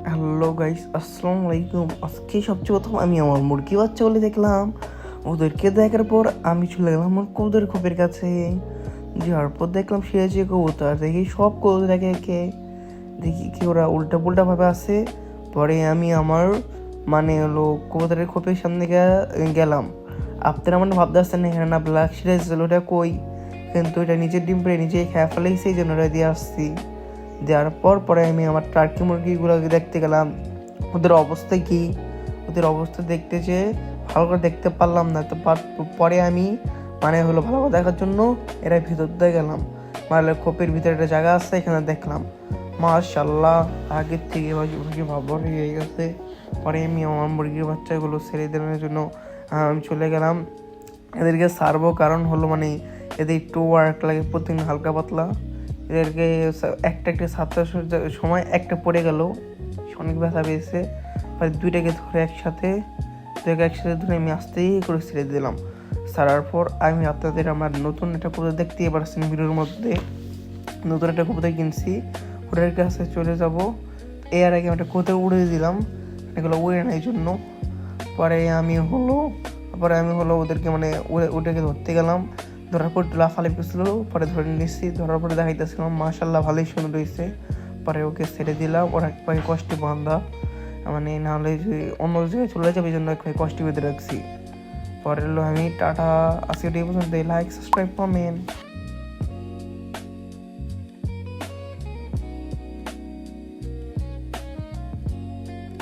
Hello guys, আসসালামু আলাইকুম। আজকে সবচেয়ে প্রথম আমি আমার মুরগি বাচ্চাগুলো দেখলাম। ওদেরকে দেখার পর আমি চলে গেলাম আমার কবুতর খোপের কাছে। যাওয়ার পর দেখলাম সে যে কবুতর দেখি সব কবুতর একে একে দেখি কি ওরা উল্টা পুল্টা ভাবে আছে। পরে আমি আমার কবুতরের খোপের সামনে গেলাম। আপনারা মানে ভাবতে আসছেন না এখানে না ব্ল্যাক সিরাজ ছিল, ওটা কই? কিন্তু এটা নিজের ডিম পেড়ে নিজেই খেয়ে ফেলেছি, এই জন্য ওটা দিয়ে আসছি। দেওয়ার পরে আমি আমার টার্কি মুরগিগুলোকে দেখতে গেলাম ওদের অবস্থা কি। ওদের অবস্থা দেখতে যেয়ে ভালো করে দেখতে পারলাম না, তো পরে আমি ভালো করে দেখার জন্য এরা ভিতর দিয়ে গেলাম। খোপের ভিতরে একটা জায়গা আছে, এখানে দেখলাম মাশাআল্লাহ আগের থেকে ভাববার হয়ে গেছে। পরে আমি আমার মুরগির বাচ্চাগুলো ছেড়ে দেওয়ার জন্য আমি চলে গেলাম। এদেরকে ছাড়বো, কারণ হলো এদের একটু ওয়ার্ক লাগে প্রতিদিন হালকা পাতলা। এদেরকে একটা ছাত্রার সময় একটা পড়ে গেল, অনেক ব্যথা পেয়েছে। দুইটাকে ধরে একসাথে ধরে আমি আস্তেই করে ছেড়ে দিলাম। ছাড়ার পর আমি আপনাদের আমার নতুন একটা কবুতর দেখতেই পারছেন ভিডিওর মধ্যে। নতুন একটা কবুতর কিনছি, ওটার কাছে চলে যাব। এর আগে আমি একটা কবুতর উড়ে দিলাম, এগুলো উড়ে নেয় জন্য। পরে আমি ওদেরকে ওটাকে ধরতে গেলাম। ধরার পর লাফালে পেয়েছিল, পরে ধরে নিচ্ছি। ধরার পরে দেখাইতেছিলাম মাশাআল্লাহ ভালোই সুন্দর হয়েছে। পরে ওকে ছেড়ে দিলাম। ওরা একবার কষ্টে বান্ধা, নাহলে যে অন্য জায়গায় চলে যাবে, এই জন্য একবার কষ্টে বেঁধে রাখছি। পরে আমি টাটা, আজকে এই পর্যন্ত। Like subscribe comment.